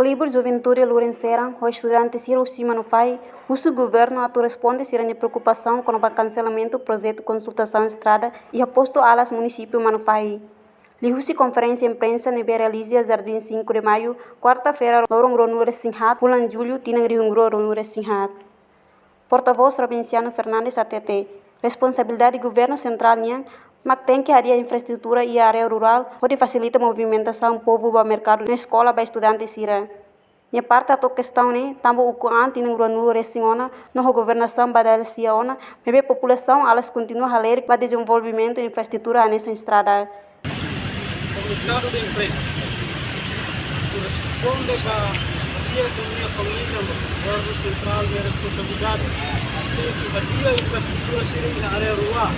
Libro Juventude Lourençera, o estudante Ciro Simanufai, o governo atu responde a preocupação com o cancelamento do projeto Consultação Estrada e aposto alas município Manufai. Lihusi conferência imprensa nebe realiza Jardim 5 de Maio, quarta-feira, Lorong Ronure Sinhat, Pulan Julho, Tinangriungro Ronure Sinhat. Porta-voz Robinciano Fernandes ATT, responsabilidade do governo central mas tem que área infraestrutura e área rural, onde facilita a movimentação do povo para o mercado na escola para estudantes sira. Minha parte a questão tambo o anti no granu resingona no governação badal siona, mas a população elas continua a ler para desenvolvimento de infraestrutura nessa estrada. Comunicado de imprensa corresponde a dia com minha família, o governo central minha responsabilidade de a infraestrutura sira na área rural.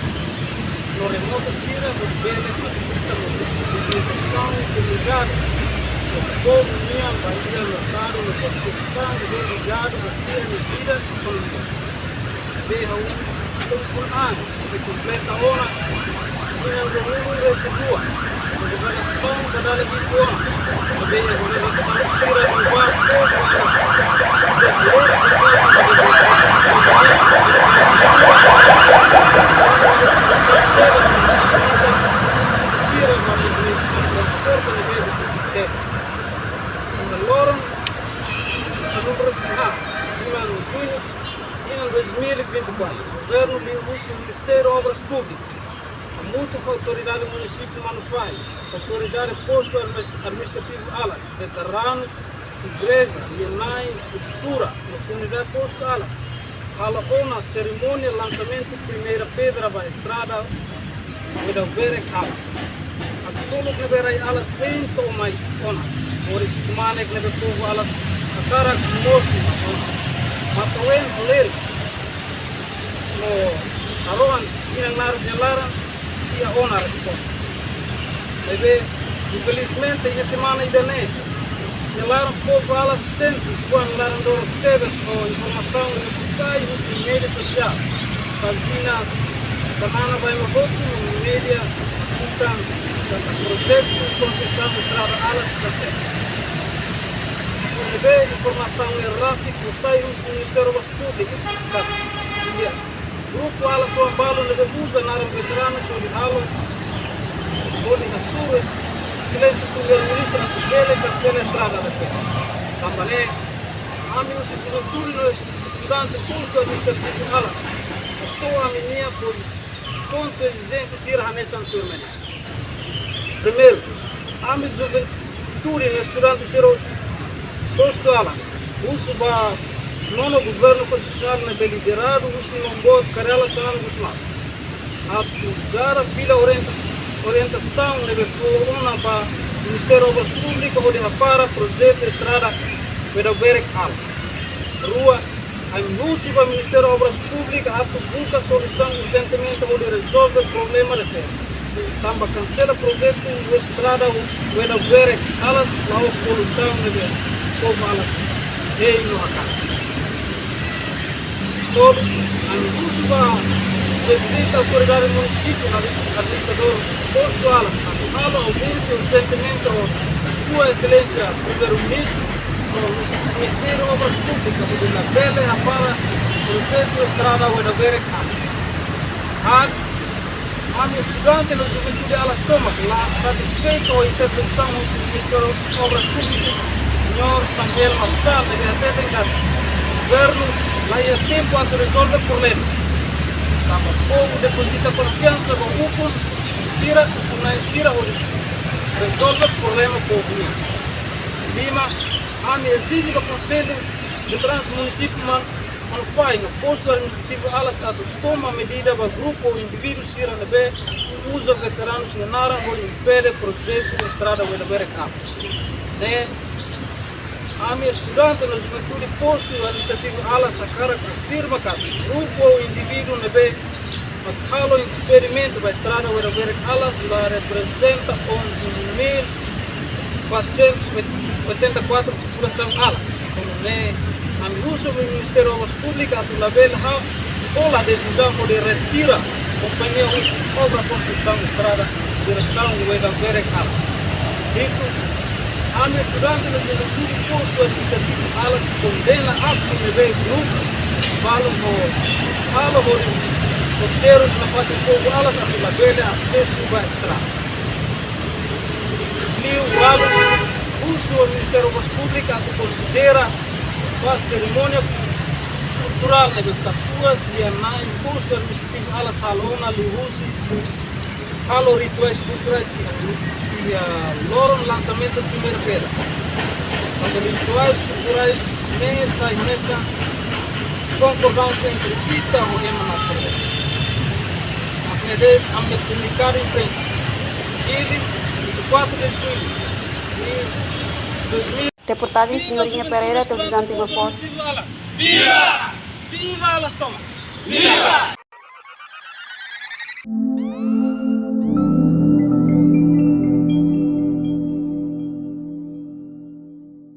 No remoto sira o bem facilita a mobilização comunidade. O povo minha bahia lotado no participação bem ligado a sira medida econômica. Veja um por ano que completa a hora e não domina esse rua. A governação cada dia igual. Também a governação sira igual em 2024, o governo Lihusi, Ministério de Obras Públicas, muito com a autoridade do município Manufai, autoridade posto administrativo alas, veteranos, igreja, Lienai, cultura, a comunidade posto alas. Hala ona cerimônia lançamento primeira pedra da estrada da Berek alas. Absolut neberai alas sento mai ona. Oris kumanek nebe povo alas akara mosi ona. Matawen oleri no aroan inang laran ia ona resposta. Bebe infelizmente essa semana ainda nem laran povo alas sente quando laran doro teves ou informação que sai nos mídias sociais. Vazinas semana vai no voto no mídia então projeto construção da estrada alas cancela. Bebe informação errada que sai nos Ministério das Públicas. Grupo alas o ambalo nebe usa na veteranos ou de halo onde as suas silêncio do primeiro-ministro ele cancela a estrada da terra. Também amigos e juventude estudante curso administrativo alas. Toda a minha ponto de exigência será nessa turma. Primeiro, amigos e juventude estudante seros posto alas. Uso ba nono governo constitucional na deliberado uso não boa carela sanal gusma. A lugar fila orientação nebe fona ba Ministério de Obras Públicas onde para projeto estrada para Berek alas. Rua anúncio para o Ministério de Obras Públicas atu busca solução urgentemente onde resolve o problema da terra. Tamba cancela projeto de estrada para Berek alas lá a solução nebe como alas ei no acá. Todo anúncio para presidente da autoridade do município, administrador posto alas, a audiência urgentemente a sua excelência primeiro-ministro, o Ministério de Obras Públicas, onde na pele para o projeto de estrada da Berek alas. A minha estudante na juventude alas toma, lá satisfeito a intervenção do Ministério de Obras Públicas, o senhor Samuel Marçal, deve até tentar o governo lá é tempo a resolver o problema. O povo deposita confiança no UPUN, Sira, resolve o problema do povo. Lima, a me exige para conselhos de transmunicípio Manufai, no posto administrativo alas, a toma medida para grupo ou indivíduo Sira Nebe, usa veteranos na Nara ou impede projeto de estrada da Berek alas. A minha estudante na juventude posto administrativo alas a cara afirma que o grupo ou indivíduo nebe halo impedimento da estrada da Berek alas lá representa 11.484 população alas. A uso do Ministério de Obras Públicas a label ou a decisão de retirar a companhia uso obra construção estrada direção da Berek alas. Dito AME estudante na juventude posto administrativo alas condena a primeiro grupo falo roteiros na faixa de povo alas a Vila acesso à estrada. Desliu o Ministério das Públicas que considera a cerimônia cultural de Betatuas e a imposto administrativo alas salona lihusi halo rituais culturais e a loro lançamento de primeira pedra. Quando rituais culturais nessa concordância entre Ita e Emanator. A me comunicar à imprensa. Ele, 24 de julho de 2000. Reportagem Senhorinha Pereira, televisão Timor Posse. Viva! Viva Alas Thomas! Viva!